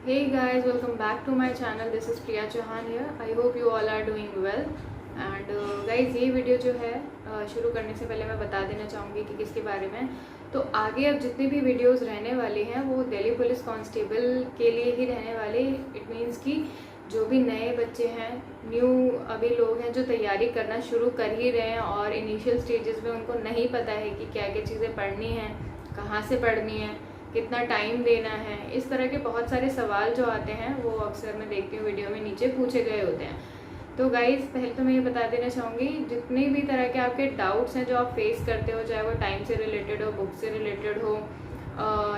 Hey guys, welcome back to my channel. This is Priya Chauhan here. I hope you all are doing well. And guys ये video जो है शुरू करने से पहले मैं बता देना चाहूँगी कि किसके बारे में। तो आगे अब जितनी भी वीडियोस रहने वाली हैं वो दिल्ली पुलिस कांस्टेबल के लिए ही रहने वाले। इट मीन्स कि जो भी नए बच्चे हैं, न्यू अभी लोग हैं जो तैयारी करना शुरू कर ही रहे हैं और इनिशियल स्टेजेस में उनको नहीं पता है कि क्या क्या चीज़ें पढ़नी हैं, कहाँ से पढ़नी है, कितना टाइम देना है, इस तरह के बहुत सारे सवाल जो आते हैं वो अक्सर मैं देखती हूँ वीडियो में नीचे पूछे गए होते हैं। तो गाइज़ पहले तो मैं ये बता देना चाहूँगी, जितने भी तरह के आपके डाउट्स हैं जो आप फेस करते हो, चाहे वो टाइम से रिलेटेड हो, बुक से रिलेटेड हो,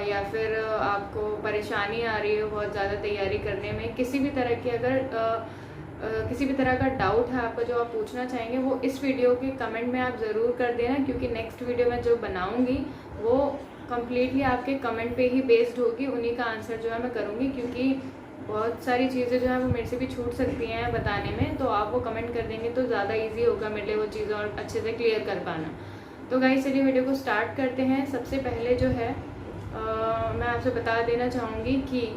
या फिर आपको परेशानी आ रही हो बहुत ज़्यादा तैयारी करने में, किसी भी तरह की अगर किसी भी तरह का डाउट है आपका जो आप पूछना चाहेंगे वो इस वीडियो के कमेंट में आप ज़रूर कर देना, क्योंकि नेक्स्ट वीडियो में जो बनाऊँगी वो कम्प्लीटली आपके कमेंट पे ही बेस्ड होगी। उन्हीं का आंसर जो है मैं करूँगी, क्योंकि बहुत सारी चीज़ें जो है वो मेरे से भी छूट सकती हैं बताने में, तो आप वो कमेंट कर देंगे तो ज़्यादा इजी होगा मेरे लिए वो चीज़ें और अच्छे से क्लियर कर पाना। तो गाइस चलिए वीडियो को स्टार्ट करते हैं। सबसे पहले जो है मैं आपसे बता देना चाहूँगी कि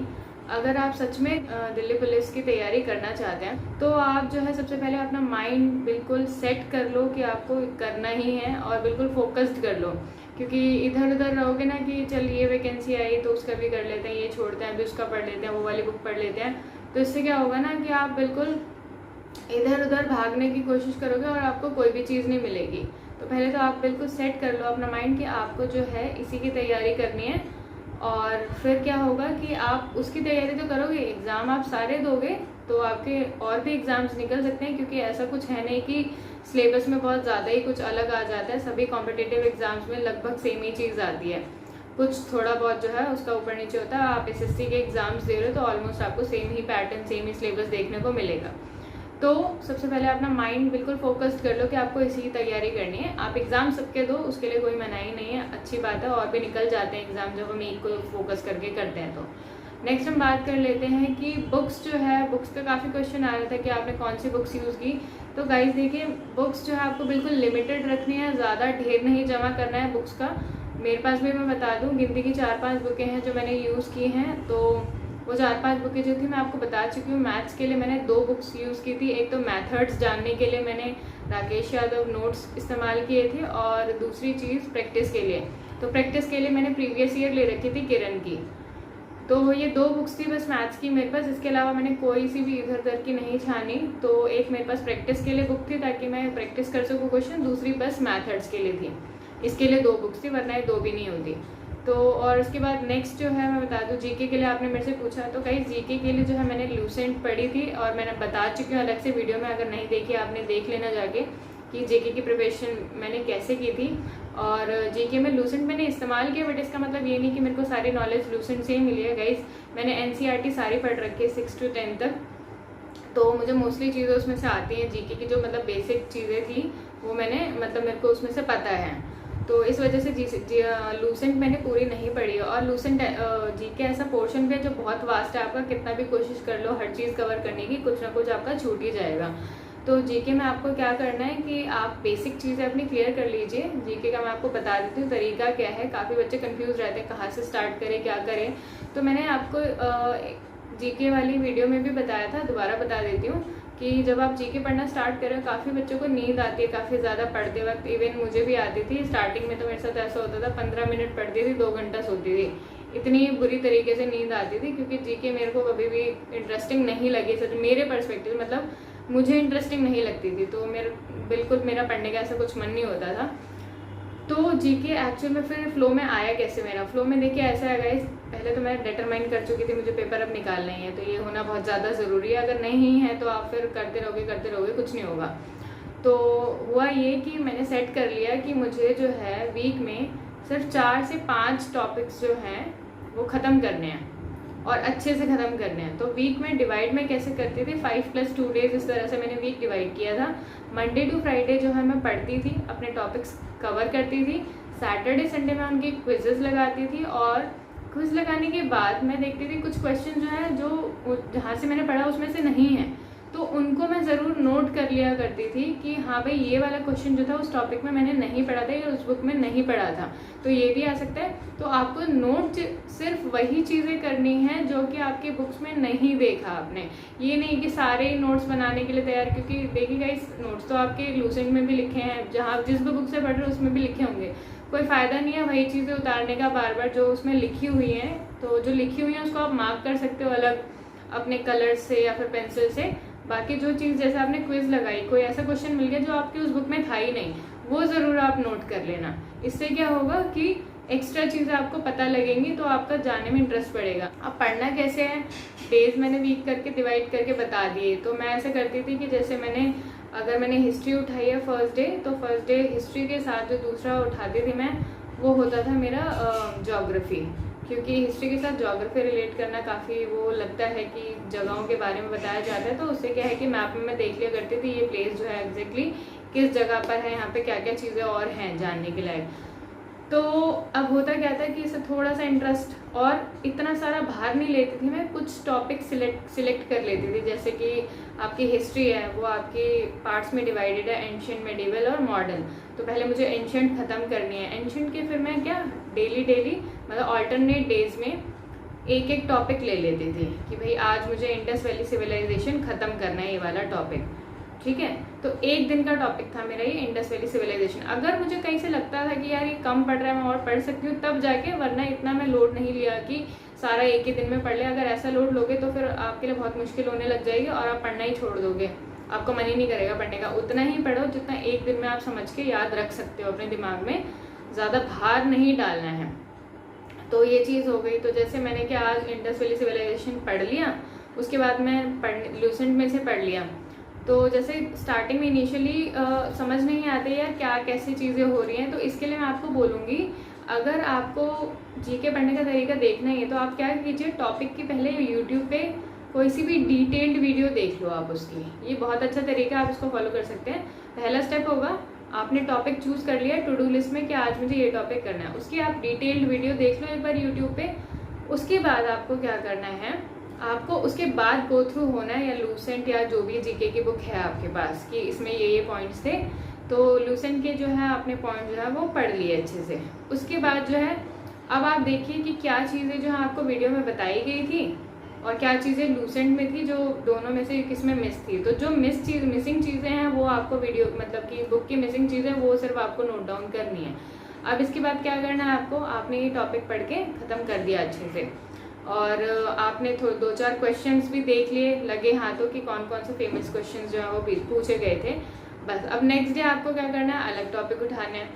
अगर आप सच में दिल्ली पुलिस की तैयारी करना चाहते हैं तो आप जो है सबसे पहले अपना माइंड बिल्कुल सेट कर लो कि आपको करना ही है, और बिल्कुल फोकस्ड कर लो। क्योंकि इधर उधर रहोगे ना कि चल ये वैकेंसी आई तो उसका भी कर लेते हैं, ये छोड़ते हैं अभी उसका पढ़ लेते हैं, वो वाली बुक पढ़ लेते हैं, तो इससे क्या होगा ना कि आप बिल्कुल इधर उधर भागने की कोशिश करोगे और आपको कोई भी चीज़ नहीं मिलेगी। तो पहले तो आप बिल्कुल सेट कर लो अपना माइंड कि आपको जो है इसी की तैयारी करनी है, और फिर क्या होगा कि आप उसकी तैयारी तो करोगे, एग्ज़ाम आप सारे दोगे तो आपके और भी एग्ज़ाम्स निकल सकते हैं, क्योंकि ऐसा कुछ है नहीं कि सिलेबस में बहुत ज़्यादा ही कुछ अलग आ जाता है। सभी कॉम्पिटिटिव एग्ज़ाम्स में लगभग सेम ही चीज़ आती है, कुछ थोड़ा बहुत जो है उसका ऊपर नीचे होता है। आप एसएससी के एग्ज़ाम्स दे रहे हो तो ऑलमोस्ट आपको सेम ही पैटर्न, सेम ही सिलेबस देखने को मिलेगा। तो सबसे पहले अपना माइंड बिल्कुल फोकस्ड कर लो कि आपको इसी की तैयारी करनी है। आप एग्ज़ाम सबके दो, उसके लिए कोई मनाही नहीं है, अच्छी बात है, और भी निकल जाते हैं एग्ज़ाम जब हम एक को फोकस करके करते हैं। तो नेक्स्ट हम बात कर लेते हैं कि बुक्स जो है, बुक्स का काफ़ी क्वेश्चन आ रहा था कि आपने कौन सी बुक्स यूज़ की। तो गाइज देखिए, बुक्स जो है आपको बिल्कुल लिमिटेड रखनी है, ज़्यादा ढेर नहीं जमा करना है बुक्स का। मेरे पास भी मैं बता दूँ गिनती की 4-5 बुकें हैं जो मैंने यूज़ की हैं। तो वो 4-5 बुकें जो थी मैं आपको बता चुकी हूँ। मैथ्स के लिए मैंने 2 बुक्स यूज़ की थी। एक तो मैथड्स जानने के लिए मैंने राकेश यादव नोट्स इस्तेमाल किए थे, और दूसरी चीज़ प्रैक्टिस के लिए। तो प्रैक्टिस के लिए मैंने प्रीवियस ईयर ले रखी थी किरण की। तो ये 2 बुक्स थी बस मैथ्स की मेरे पास, इसके अलावा मैंने कोई सी भी इधर उधर की नहीं छानी। तो एक मेरे पास प्रैक्टिस के लिए बुक थी ताकि मैं प्रैक्टिस कर सकूँ क्वेश्चन, दूसरी बस मैथड्स के लिए थी। इसके लिए 2 बुक्स थी, वरना ये 2 भी नहीं होती। तो और उसके बाद नेक्स्ट जो है मैं बता दूँ, जीके के लिए आपने मेरे से पूछा, तो कहीं जीके के लिए जो है मैंने लूसेंट पढ़ी थी, और मैंने बता चुकी हूँ अलग से वीडियो में, अगर नहीं देखी आपने देख लेना जाके कि जीके की प्रिपरेशन मैंने कैसे की थी। और जीके में लूसेंट मैंने इस्तेमाल किया, बट इसका मतलब ये नहीं कि मेरे को सारी नॉलेज लूसेंट से ही मिली है। गाइस मैंने एनसीईआरटी सारी पढ़ रखी है 6 to 10 तक, तो मुझे मोस्टली चीज़ें उसमें से आती हैं। जीके की जो मतलब बेसिक चीज़ें थी वो मैंने मतलब मेरे को उसमें से पता है, तो इस वजह से लूसेंट मैंने पूरी नहीं पढ़ी है। और लूसेंट जीके ऐसा पोर्शन भी है जो बहुत वास्ट है, आपका कितना भी कोशिश कर लो हर चीज़ कवर करने की, कुछ ना कुछ आपका छूट ही जाएगा। तो जीके में आपको क्या करना है कि आप बेसिक चीज़ें अपनी क्लियर कर लीजिए। जीके का मैं आपको बता देती हूँ तरीका क्या है। काफ़ी बच्चे कंफ्यूज रहते हैं कहाँ से स्टार्ट करें, क्या करें। तो मैंने आपको जीके वाली वीडियो में भी बताया था, दोबारा बता देती हूँ कि जब आप जीके पढ़ना स्टार्ट करें, काफ़ी बच्चों को नींद आती है काफ़ी ज़्यादा पढ़ते वक्त। इवन मुझे भी आती थी स्टार्टिंग में, तो मेरे साथ ऐसा होता था 15 मिनट पढ़ती थी, 2 घंटा सोती थी, इतनी बुरी तरीके से नींद आती थी। क्योंकि जीके मेरे को कभी भी इंटरेस्टिंग नहीं लगी, सच मेरे पर्सपेक्टिव, मतलब मुझे इंटरेस्टिंग नहीं लगती थी। तो बिल्कुल मेरा पढ़ने का ऐसा कुछ मन नहीं होता था। तो जीके एक्चुअल में फिर फ्लो में आया कैसे मेरा। फ्लो में देखिए ऐसा है गाइस, पहले तो मैं डिटरमाइन कर चुकी थी मुझे पेपर अब निकालना ही है, तो ये होना बहुत ज़्यादा ज़रूरी है। अगर नहीं है तो आप फिर करते रहोगे कुछ नहीं होगा। तो हुआ ये कि मैंने सेट कर लिया कि मुझे जो है वीक में सिर्फ 4 से 5 टॉपिक्स जो हैं वो ख़त्म करने हैं, और अच्छे से ख़त्म करने हैं। तो वीक में डिवाइड मैं कैसे करती थी, 5+2 डेज, इस तरह से मैंने वीक डिवाइड किया था। मंडे टू फ्राइडे जो है मैं पढ़ती थी, अपने टॉपिक्स कवर करती थी। सैटरडे संडे में उनकी क्विजेज़ लगाती थी, और क्विज लगाने के बाद मैं देखती थी कुछ क्वेश्चन जो है जो जहाँ से मैंने पढ़ा उसमें से नहीं है, तो उनको मैं ज़रूर नोट कर लिया करती थी कि हाँ भाई ये वाला क्वेश्चन जो था उस टॉपिक में मैंने नहीं पढ़ा था या उस बुक में नहीं पढ़ा था, तो ये भी आ सकता है। तो आपको नोट सिर्फ वही चीज़ें करनी हैं जो कि आपके बुक्स में नहीं देखा आपने। ये नहीं कि सारे नोट्स बनाने के लिए तैयार, क्योंकि देखिएगा इस नोट्स तो आपके लूसेंट में भी लिखे हैं, जहाँ जिस भी बुक से पढ़ रहे हो उसमें भी लिखे होंगे। कोई फ़ायदा नहीं है वही चीज़ें उतारने का बार बार जो उसमें लिखी हुई हैं। तो जो लिखी हुई है उसको आप मार्क कर सकते हो अलग अपने कलर से या फिर पेंसिल से। बाकी जो चीज़ जैसे आपने क्विज लगाई, कोई ऐसा क्वेश्चन मिल गया जो आपकी उस बुक में था ही नहीं, वो ज़रूर आप नोट कर लेना। इससे क्या होगा कि एक्स्ट्रा चीज़ें आपको पता लगेंगी, तो आपका जाने में इंटरेस्ट बढ़ेगा। अब पढ़ना कैसे है, डेज मैंने वीक करके डिवाइड करके बता दिए। तो मैं ऐसे करती थी कि जैसे अगर मैंने हिस्ट्री उठाई है फर्स्ट डे, तो फर्स्ट डे हिस्ट्री के साथ जो दूसरा उठाती थी मैं, वो होता था मेरा ज्योग्राफी, क्योंकि हिस्ट्री के साथ ज्योग्राफी रिलेट करना काफ़ी वो लगता है कि जगहों के बारे में बताया जाता है। तो उससे क्या है कि मैप में मैं देख लिया करती थी ये प्लेस जो है एग्जैक्टली किस जगह पर है, यहाँ पे क्या क्या चीज़ें और हैं जानने के लायक। तो अब होता क्या था कि इसे थोड़ा सा इंटरेस्ट और इतना सारा बाहर नहीं लेती थी मैं, कुछ टॉपिक सिलेक्ट कर लेती थी। जैसे कि आपकी हिस्ट्री है वो आपके पार्ट्स में डिवाइडेड है, एंशिएंट, मेडिवल और मॉडर्न। तो पहले मुझे एंशिएंट ख़त्म करनी है। एंशिएंट के फिर मैं क्या डेली मतलब ऑल्टरनेट डेज में एक एक टॉपिक ले लेती थी कि भाई आज मुझे इंडस वैली सिविलाइजेशन ख़त्म करना है, ये वाला टॉपिक, ठीक है। तो एक दिन का टॉपिक था मेरा ये इंडस वैली सिविलाइजेशन। अगर मुझे कहीं से लगता था कि यार ये कम पढ़ रहा है मैं और पढ़ सकती हूँ तब जाके, वरना इतना मैं लोड नहीं लिया कि सारा एक ही दिन में पढ़ लिया। अगर ऐसा लोड लोगे तो फिर आपके लिए बहुत मुश्किल होने लग जाएगी और आप पढ़ना ही छोड़ दोगे, आपको मन ही नहीं करेगा पढ़ने का। उतना ही पढ़ो जितना एक दिन में आप समझ के याद रख सकते हो अपने दिमाग में, ज़्यादा भार नहीं डालना है। तो ये चीज़ हो गई। तो जैसे मैंने क्या आज इंडस वैली सिविलाइजेशन पढ़ लिया, उसके बाद मैं लूसेंट में से पढ़ लिया। तो जैसे स्टार्टिंग में इनिशियली समझ नहीं आते यार क्या कैसी चीज़ें हो रही हैं, तो इसके लिए मैं आपको बोलूँगी, अगर आपको जीके पढ़ने का तरीका देखना ही है तो आप क्या कीजिए, टॉपिक की पहले यूट्यूब पे कोई सी भी डिटेल्ड वीडियो देख लो आप उसकी। ये बहुत अच्छा तरीका, आप इसको फॉलो कर सकते हैं। पहला स्टेप होगा, आपने टॉपिक चूज़ कर लिया टू डू लिस्ट में कि आज मुझे ये टॉपिक करना है, उसकी आप डिटेल्ड वीडियो देख लो एक बार यूट्यूब पे। उसके बाद आपको क्या करना है, आपको उसके बाद गो थ्रू होना है या लूसेंट या जो भी जीके की बुक है आपके पास कि इसमें ये पॉइंट्स थे, तो लूसेंट के जो है आपने पॉइंट जो है वो पढ़ लिए अच्छे से। उसके बाद जो है अब आप देखिए कि क्या चीज़ें जो है आपको वीडियो में बताई गई थी और क्या चीज़ें लूसेंट में थी, जो दोनों में से किस में मिस थी। तो जो मिसिंग चीज़ें हैं वो आपको वीडियो मतलब कि बुक की मिसिंग चीज़ें वो सिर्फ आपको नोट डाउन करनी है। अब इसके बाद क्या करना है आपको, आपने ये टॉपिक पढ़ के ख़त्म कर दिया अच्छे से और आपने 2-4 क्वेश्चंस भी देख लिए लगे हाथों कि कौन कौन से फेमस क्वेश्चंस जो है वो पूछे गए थे। बस अब नेक्स्ट डे आपको क्या करना है, अलग टॉपिक उठाने हैं।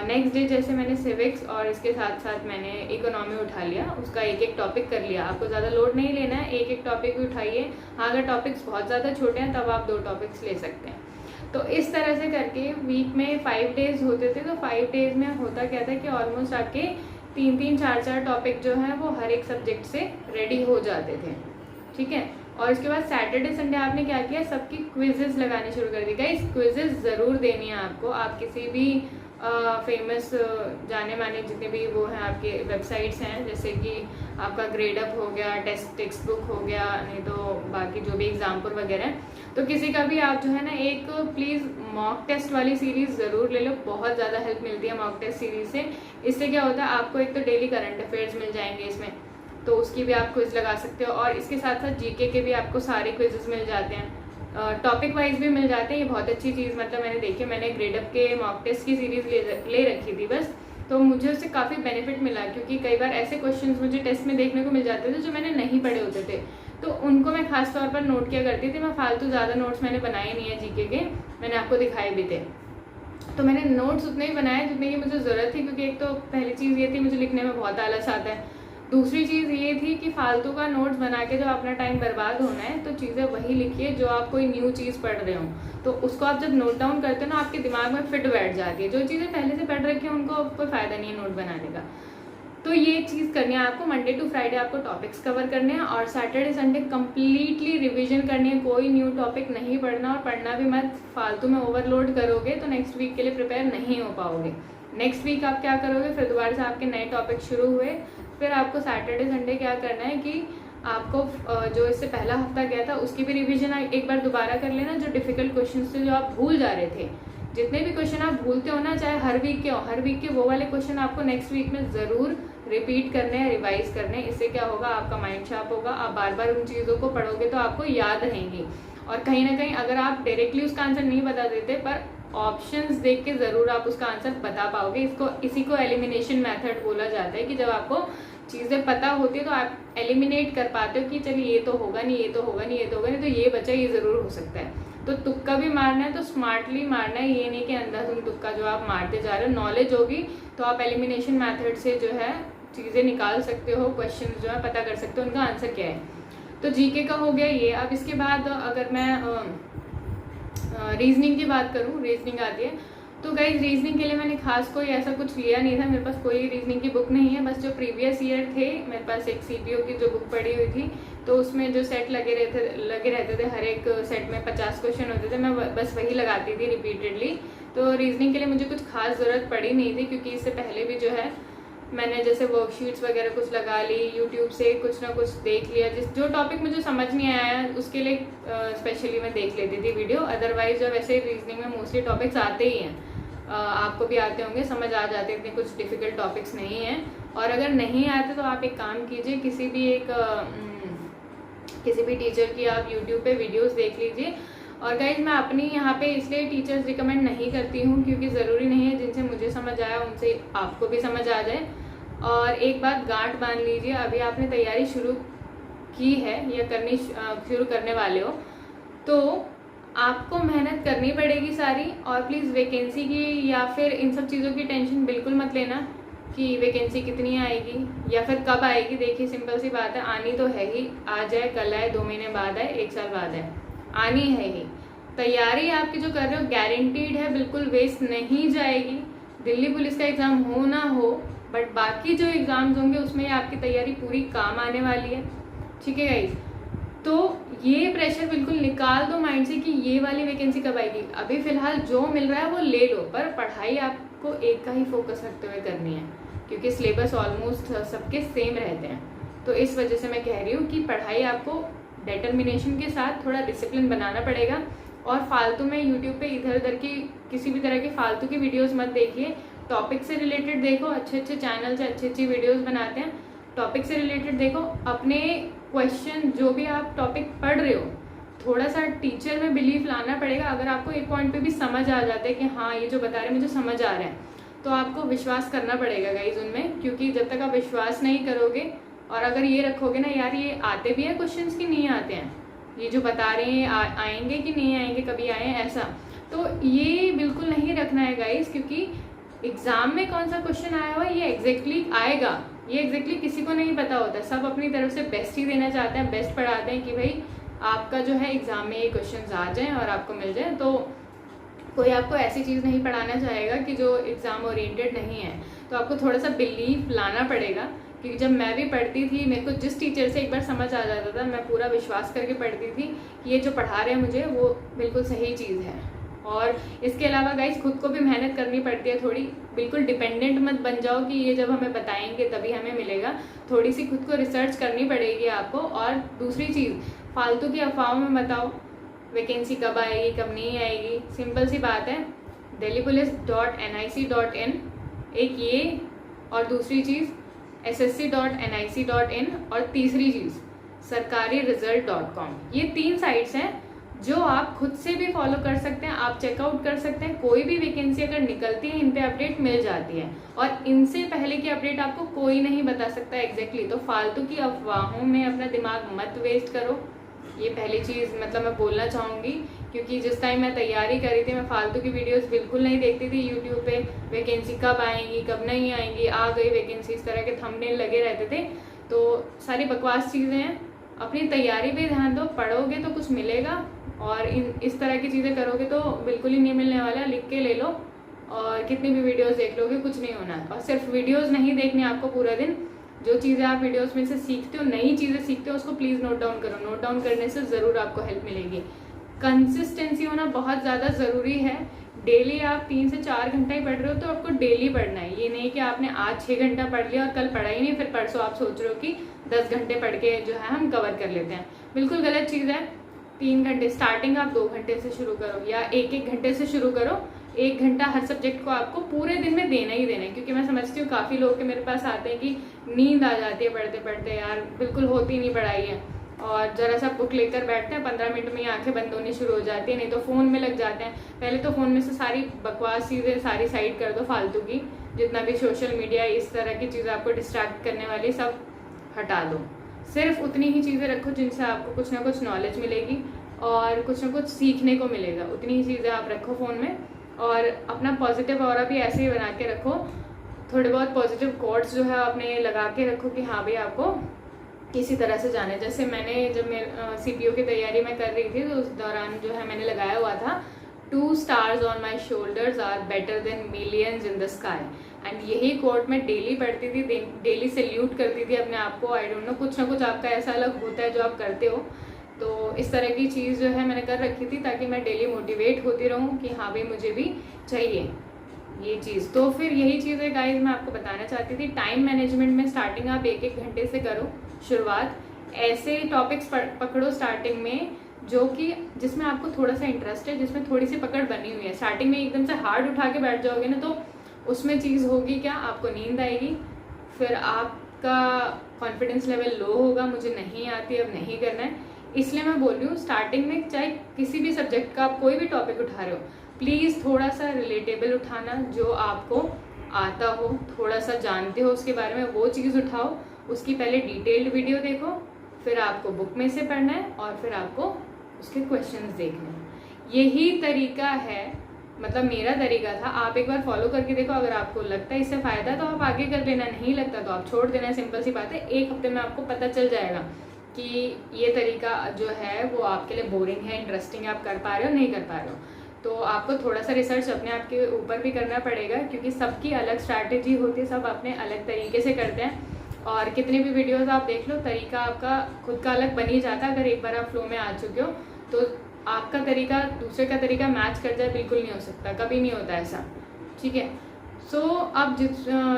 नेक्स्ट डे जैसे मैंने सिविक्स और इसके साथ साथ मैंने इकोनॉमी उठा लिया, उसका एक एक टॉपिक कर लिया। आपको ज़्यादा लोड नहीं लेना है, एक एक टॉपिक उठाइए। हाँ अगर टॉपिक्स बहुत ज़्यादा छोटे हैं तब आप 2 टॉपिक्स ले सकते हैं। तो इस तरह से करके वीक में 5 डेज होते थे, तो 5 डेज में होता क्या था कि ऑलमोस्ट आपके 3-3, 4-4 टॉपिक जो है वो हर एक सब्जेक्ट से रेडी हो जाते थे, ठीक है। और इसके बाद सैटरडे संडे आपने क्या किया, सबकी क्विजेज लगाने शुरू कर दी। गाइस क्विजेज ज़रूर देनी है आपको, आप किसी भी फेमस जाने माने जितने भी वो हैं आपके वेबसाइट्स हैं, जैसे कि आपका ग्रेडअप हो गया, टेक्स्ट बुक हो गया, नहीं तो बाकी जो भी एग्जाम्पल वगैरह हैं, तो किसी का भी आप जो है ना एक प्लीज़ मॉक टेस्ट वाली सीरीज़ ज़रूर ले लो। बहुत ज़्यादा हेल्प मिलती है मॉक टेस्ट सीरीज़ से। इससे क्या होता है, आपको एक तो डेली करंट अफेयर्स मिल जाएंगे इसमें, तो उसकी भी आप क्विज लगा सकते हो, और इसके साथ साथ जीके के भी आपको सारे क्विजेस मिल जाते हैं, टॉपिक वाइज भी मिल जाते हैं। ये बहुत अच्छी चीज़ मतलब मैंने देखी, मैंने ग्रेडअप के मॉक टेस्ट की सीरीज़ ले रखी थी बस, तो मुझे उससे काफ़ी बेनिफिट मिला, क्योंकि कई बार ऐसे क्वेश्चंस मुझे टेस्ट में देखने को मिल जाते थे जो मैंने नहीं पढ़े होते थे, तो उनको मैं खास तौर पर नोट किया करती थी। मैं फालतू ज़्यादा नोट्स मैंने बनाए नहीं है जीके के, मैंने आपको दिखाए भी थे। तो मैंने नोट्स उतने ही बनाए जितने की मुझे ज़रूरत थी, क्योंकि एक तो पहली चीज़ ये थी मुझे लिखने में बहुत आलस आता है, दूसरी चीज़ ये थी कि फालतू का नोट्स बना के जो अपना टाइम बर्बाद होना है, तो चीज़ें वही लिखिए जो आप कोई न्यू चीज़ पढ़ रहे हो, तो उसको आप जब नोट डाउन करते हो ना आपके दिमाग में फिट बैठ जाती है। जो चीज़ें पहले से पढ़ रखी हैं उनको कोई फ़ायदा नहीं है नोट बनाने का। तो ये चीज़ करनी है आपको, मंडे टू फ्राइडे आपको टॉपिक्स कवर करने हैं और सैटरडे संडे कम्प्लीटली रिविजन करनी है, कोई न्यू टॉपिक नहीं पढ़ना, और पढ़ना भी मत, फालतू में ओवरलोड करोगे तो नेक्स्ट वीक के लिए प्रिपेयर नहीं हो पाओगे। नेक्स्ट वीक आप क्या करोगे, फिर दोबारा से आपके नए टॉपिक शुरू हुए, फिर आपको सैटरडे संडे क्या करना है कि आपको जो इससे पहला हफ्ता गया था उसकी भी रिवीजन एक बार दोबारा कर लेना। जो डिफ़िकल्ट क्वेश्चन थे जो आप भूल जा रहे थे, जितने भी क्वेश्चन आप भूलते हो ना, चाहे हर वीक के हो, हर वीक के वो वाले क्वेश्चन आपको नेक्स्ट वीक में ज़रूर रिपीट करने हैं, रिवाइज करने हैं। इससे क्या होगा, आपका माइंड शार्प होगा, आप बार बार उन चीज़ों को पढ़ोगे तो आपको याद रहेंगी। और कहीं ना कहीं अगर आप डायरेक्टली उसका आंसर नहीं बता देते, पर ऑप्शंस देख के ज़रूर आप उसका आंसर बता पाओगे। इसी को एलिमिनेशन मेथड बोला जाता है कि जब आपको चीज़ें पता होती है तो आप एलिमिनेट कर पाते हो कि चलिए ये तो होगा नहीं, ये तो होगा नहीं, ये तो होगा नहीं, तो ये बचा, ये ज़रूर हो सकता है। तो तुक्का भी मारना है तो स्मार्टली मारना है, ये नहीं कि अंधाधुंध तुक्का जो आप मारते जा रहे हो। नॉलेज होगी तो आप एलिमिनेशन मेथड से जो है चीज़ें निकाल सकते हो, क्वेश्चन जो है पता कर सकते हो उनका आंसर क्या है। तो जीके का हो गया ये। अब इसके बाद अगर मैं रीजनिंग की बात करूँ, रीजनिंग आती है तो गाइज रीजनिंग के लिए मैंने खास कोई ऐसा कुछ लिया नहीं था, मेरे पास कोई रीजनिंग की बुक नहीं है। बस जो प्रीवियस ईयर थे मेरे पास एक CPO की जो बुक पड़ी हुई थी, तो उसमें जो सेट लगे रहते थे, हर एक सेट में 50 क्वेश्चन होते थे, मैं बस वही लगाती थी रिपीटेडली। तो रीजनिंग के लिए मुझे कुछ खास ज़रूरत पड़ी नहीं थी, क्योंकि इससे पहले भी जो है मैंने जैसे वर्कशीट्स वगैरह कुछ लगा ली, यूट्यूब से कुछ ना कुछ देख लिया, जो टॉपिक मुझे समझ नहीं आया उसके लिए स्पेशली मैं देख लेती थी वीडियो। अदरवाइज जो वैसे रीजनिंग में मोस्टली टॉपिक्स आते ही हैं, आपको भी आते होंगे, समझ आ जाते हैं, इतने कुछ डिफ़िकल्ट टॉपिक्स नहीं हैं। और अगर नहीं आते तो आप एक काम कीजिए, किसी भी टीचर की आप यूट्यूब पे वीडियोस देख लीजिए। और गाइज मैं अपनी यहाँ पे इसलिए टीचर्स रिकमेंड नहीं करती हूँ क्योंकि ज़रूरी नहीं है जिनसे मुझे समझ आया उनसे आपको भी समझ आ जाए। और एक बात गांठ बांध लीजिए, अभी आपने तैयारी शुरू की है या करनी शुरू करने वाले हो तो आपको मेहनत करनी पड़ेगी सारी। और प्लीज़ वैकेंसी की या फिर इन सब चीज़ों की टेंशन बिल्कुल मत लेना कि वैकेंसी कितनी आएगी या फिर कब आएगी। देखिए सिंपल सी बात है, आनी तो है ही, आज आए कल आए 2 महीने बाद आए 1 साल बाद आए, आनी है ही। तैयारी आपकी जो कर रहे हो गारंटीड है, बिल्कुल वेस्ट नहीं जाएगी। दिल्ली पुलिस का एग्ज़ाम हो ना हो, बट बाकी जो एग्ज़ाम्स होंगे उसमें आपकी तैयारी पूरी काम आने वाली है। ठीक है गाइज, तो ये प्रेशर बिल्कुल निकाल दो माइंड से कि ये वाली वैकेंसी कब आएगी। अभी फ़िलहाल जो मिल रहा है वो ले लो, पर पढ़ाई आपको एक का ही फोकस रखते हुए करनी है, क्योंकि सिलेबस ऑलमोस्ट सबके सेम रहते हैं। तो इस वजह से मैं कह रही हूँ कि पढ़ाई आपको डिटर्मिनेशन के साथ थोड़ा डिसिप्लिन बनाना पड़ेगा। और फालतू में यूट्यूब पे इधर उधर की किसी भी तरह की फालतू की वीडियोस मत देखिए, टॉपिक से रिलेटेड देखो। अच्छे अच्छे चैनल से अच्छी अच्छी वीडियोस बनाते हैं, टॉपिक से रिलेटेड देखो। अपने क्वेश्चन जो भी आप टॉपिक पढ़ रहे हो, थोड़ा सा टीचर में बिलीव लाना पड़ेगा। अगर आपको एक पॉइंट पे भी समझ आ जाता है कि हाँ ये जो बता रहे हैं मुझे समझ आ रहा है, तो आपको विश्वास करना पड़ेगा गाइज उनमें। क्योंकि जब तक आप विश्वास नहीं करोगे और अगर ये रखोगे ना यार ये आते भी हैं क्वेश्चंस कि नहीं आते हैं, ये जो बता रहे हैं आएंगे कि नहीं आएंगे, कभी आए ऐसा, तो ये बिल्कुल नहीं रखना है गाइज। क्योंकि एग्ज़ाम में कौन सा क्वेश्चन आया हुआ ये एग्जैक्टली आएगा, ये एग्जैक्टली किसी को नहीं पता होता। सब अपनी तरफ से बेस्ट ही देना चाहते हैं, बेस्ट पढ़ाते हैं कि भाई आपका जो है एग्ज़ाम में ये क्वेश्चंस आ जाएं और आपको मिल जाए। तो कोई आपको ऐसी चीज़ नहीं पढ़ाना चाहेगा कि जो एग्ज़ाम ओरिएंटेड नहीं है। तो आपको थोड़ा सा बिलीव लाना पड़ेगा। क्योंकि जब मैं भी पढ़ती थी, मेरे को जिस टीचर से एक बार समझ आ जाता था, मैं पूरा विश्वास करके पढ़ती थी कि ये जो पढ़ा रहे हैं मुझे वो बिल्कुल सही चीज़ है। और इसके अलावा गाइज खुद को भी मेहनत करनी पड़ती है थोड़ी। बिल्कुल डिपेंडेंट मत बन जाओ कि ये जब हमें बताएंगे तभी हमें मिलेगा। थोड़ी सी खुद को रिसर्च करनी पड़ेगी आपको। और दूसरी चीज़, फालतू की अफवाहों में बताओ वैकेंसी कब आएगी कब नहीं आएगी। सिंपल सी बात है, delhipolice.nic.in एक ये, और दूसरी चीज़ ssc.nic.in, और तीसरी चीज़ sarkariresult.com। ये 3 साइट्स हैं जो आप खुद से भी फॉलो कर सकते हैं, आप चेकआउट कर सकते हैं। कोई भी वैकेंसी अगर निकलती है इन पे अपडेट मिल जाती है, और इनसे पहले की अपडेट आपको कोई नहीं बता सकता एग्जैक्टली। तो फालतू की अफवाहों में अपना दिमाग मत वेस्ट करो, ये पहली चीज़ मतलब मैं बोलना चाहूँगी। क्योंकि जिस टाइम मैं तैयारी करी थी मैं फालतू की वीडियोस बिल्कुल नहीं देखती थी यूट्यूब पे। वैकेंसी कब आएंगी कब नहीं आएंगी, आ गई वैकेंसी, इस तरह के थंबनेल लगे रहते थे। तो सारी बकवास चीज़ें हैं। अपनी तैयारी पे ध्यान दो, पढ़ोगे तो कुछ मिलेगा, और इस तरह की चीज़ें करोगे तो बिल्कुल ही नहीं मिलने वाला। लिख के ले लो, और कितनी भी वीडियोस देख लोगे कुछ नहीं होना। और सिर्फ वीडियोस नहीं देखने आपको पूरा दिन, जो चीज़ें आप वीडियोस में से सीखते हो, नई चीज़ें सीखते हो, उसको प्लीज़ नोट डाउन करो। नोट डाउन करने से ज़रूर आपको हेल्प मिलेगी। कंसिस्टेंसी होना बहुत ज़्यादा ज़रूरी है। डेली आप 3 से 4 घंटा ही पढ़ रहे हो तो आपको डेली पढ़ना है। ये नहीं कि आपने आज 6 घंटा पढ़ लिया और कल पढ़ा ही नहीं, फिर परसों आप सोच रहे हो कि 10 घंटे पढ़ के जो है हम कवर कर लेते हैं। बिल्कुल गलत चीज़ है। 3 घंटे, स्टार्टिंग आप 2 घंटे से शुरू करो या 1-1 घंटे से शुरू करो। 1 घंटा हर सब्जेक्ट को आपको पूरे दिन में देना ही देना है, क्योंकि मैं समझती हूँ काफ़ी लोग के मेरे पास आते हैं कि नींद आ जाती है पढ़ते पढ़ते, यार बिल्कुल होती नहीं पढ़ाई है, और ज़रा सा बुक लेकर बैठते हैं 15 मिनट में ही आंखें बंद होनी शुरू हो जाती है, नहीं तो फ़ोन में लग जाते हैं। पहले तो फ़ोन में से सारी बकवास चीज़ें सारी साइड कर दो, फालतू की जितना भी सोशल मीडिया इस तरह की चीज़ें आपको डिस्ट्रैक्ट करने वाली सब हटा दो। सिर्फ उतनी ही चीज़ें रखो जिनसे आपको कुछ ना कुछ नॉलेज मिलेगी और कुछ ना कुछ सीखने को मिलेगा। उतनी ही चीज़ें आप रखो फ़ोन में, और अपना पॉजिटिव ऑरा भी ऐसे ही बना के रखो। थोड़े बहुत पॉजिटिव कोट्स जो है अपने लगा के रखो कि हाँ भाई आपको किसी तरह से जाने। जैसे मैंने जब मैं CPO की तैयारी मैं कर रही थी तो उस दौरान जो है मैंने लगाया हुआ था 2 stars on my shoulders are better than millions in the sky। And यही कोट मैं डेली पढ़ती थी, डेली सैल्यूट करती थी अपने आप को। आई डोंट नो, कुछ ना कुछ आपका ऐसा अलग होता है जो आप करते हो। तो इस तरह की चीज़ जो है मैंने कर रखी थी ताकि मैं डेली मोटिवेट होती रहूँ कि हाँ भाई मुझे भी चाहिए ये चीज़। तो फिर यही चीज़ें गाइस मैं आपको बताना चाहती थी। टाइम मैनेजमेंट में स्टार्टिंग आप 1-1 घंटे से करो शुरुआत। ऐसे टॉपिक्स पकड़ो स्टार्टिंग में जो कि जिसमें आपको थोड़ा सा इंटरेस्ट है, जिसमें थोड़ी सी पकड़ बनी हुई है। स्टार्टिंग में एकदम से हार्ड उठा के बैठ जाओगे ना तो उसमें चीज़ होगी क्या, आपको नींद आएगी, फिर आपका कॉन्फिडेंस लेवल लो होगा, मुझे नहीं आती, अब नहीं करना है। इसलिए मैं बोल रही हूँ स्टार्टिंग में चाहे किसी भी सब्जेक्ट का आप कोई भी टॉपिक उठा रहे हो, प्लीज़ थोड़ा सा रिलेटेबल उठाना, जो आपको आता हो, थोड़ा सा जानते हो उसके बारे में, वो चीज़ उठाओ। उसकी पहले डिटेल्ड वीडियो देखो, फिर आपको बुक में से पढ़ना है और फिर आपको उसके क्वेश्चंस देखने हैं। यही तरीका है, मतलब मेरा तरीका था। आप एक बार फॉलो करके देखो, अगर आपको लगता है इससे फ़ायदा तो आप आगे कर लेना, नहीं लगता तो आप छोड़ देना। सिंपल सी बात है। 1 हफ्ते में आपको पता चल जाएगा कि ये तरीका जो है वो आपके लिए बोरिंग है, इंटरेस्टिंग है, आप कर पा रहे हो नहीं कर पा रहे हो। तो आपको थोड़ा सा रिसर्च अपने आप के ऊपर भी करना पड़ेगा, क्योंकि सबकी अलग स्ट्रैटेजी होती है, सब अपने अलग तरीके से करते हैं। और कितने भी वीडियोस आप देख लो, तरीका आपका खुद का अलग बन ही जाता है। अगर एक बार आप फ्लो में आ चुके हो तो आपका तरीका दूसरे का तरीका मैच कर जाए, बिल्कुल नहीं हो सकता, कभी नहीं होता ऐसा, ठीक है। सो अब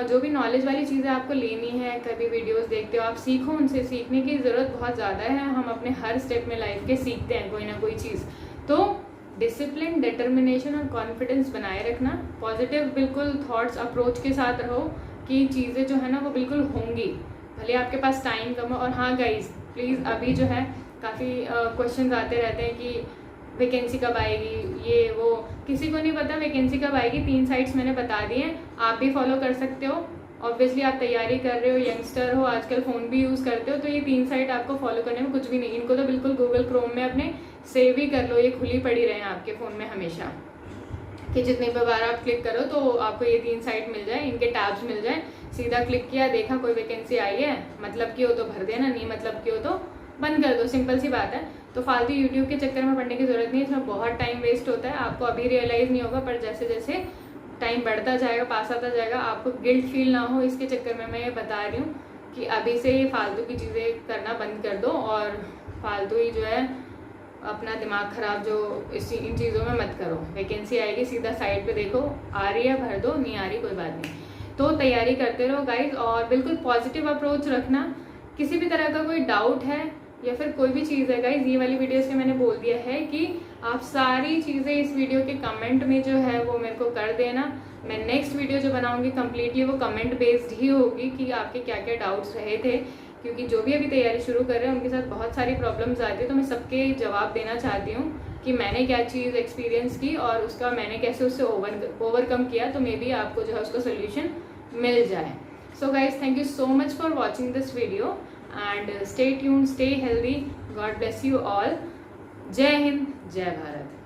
जो भी नॉलेज वाली चीज़ें आपको लेनी है, कभी वीडियोस देखते हो आप सीखो, उनसे सीखने की ज़रूरत बहुत ज़्यादा है। हम अपने हर स्टेप में लाइफ के सीखते हैं कोई ना कोई चीज़। तो डिसिप्लिन, डिटर्मिनेशन और कॉन्फिडेंस बनाए रखना, पॉजिटिव बिल्कुल थॉट्स अप्रोच के साथ रहो कि चीज़ें जो है ना वो बिल्कुल होंगी, भले आपके पास टाइम कम हो। और हाँ गाइज प्लीज़, अभी जो है काफ़ी क्वेश्चंस आते रहते हैं कि वैकेंसी कब आएगी, ये वो, किसी को नहीं पता वैकेंसी कब आएगी। 3 साइट्स मैंने बता दी हैं, आप भी फॉलो कर सकते हो। ऑब्वियसली आप तैयारी कर रहे हो, यंगस्टर हो, आजकल फ़ोन भी यूज़ करते हो, तो ये 3 साइट आपको फॉलो करने में कुछ भी नहीं। इनको तो बिल्कुल गूगल क्रोम में अपने सेव ही कर लो, ये खुली पड़ी रहे आपके फ़ोन में हमेशा, कि जितनी बार आप क्लिक करो तो आपको ये 3 साइट मिल जाए, इनके टैब्स मिल जाए। सीधा क्लिक किया, देखा कोई वैकेंसी आई है, मतलब की हो तो भर देना, नहीं मतलब की हो तो बंद कर दो, सिंपल सी बात है। तो फालतू यूट्यूब के चक्कर में पढ़ने की ज़रूरत नहीं है, इसमें बहुत टाइम वेस्ट होता है। आपको अभी रियलाइज़ नहीं होगा, पर जैसे जैसे टाइम बढ़ता जाएगा, पास आता जाएगा, आपको गिल्ट फील ना हो इसके चक्कर में मैं ये बता रही हूँ कि अभी से ये फालतू की चीज़ें करना बंद कर दो और फालतू ही जो है अपना दिमाग ख़राब जो इन चीज़ों में मत करो। वैकेंसी आएगी, सीधा साइट पे देखो, आ रही है भर दो, नहीं आ रही कोई बात नहीं। तो तैयारी करते रहो गाइज, और बिल्कुल पॉजिटिव अप्रोच रखना। किसी भी तरह का कोई डाउट है या फिर कोई भी चीज़ है गाइज, ये वाली वीडियो से मैंने बोल दिया है कि आप सारी चीज़ें इस वीडियो के कमेंट में जो है वो मेरे को कर देना। मैं नेक्स्ट वीडियो जो बनाऊंगी कम्प्लीटली वो कमेंट बेस्ड ही होगी कि आपके क्या क्या डाउट्स रहे थे, क्योंकि जो भी अभी तैयारी शुरू कर रहे हैं उनके साथ बहुत सारी प्रॉब्लम्स आती है। तो मैं सबके जवाब देना चाहती हूँ कि मैंने क्या चीज़ एक्सपीरियंस की और उसका मैंने कैसे उससे ओवरकम किया, तो मे बी आपको जो है उसका सोल्यूशन मिल जाए। So guys, thank you so much for watching this video and stay tuned, stay healthy, God bless you all. जय हिंद, जय भारत।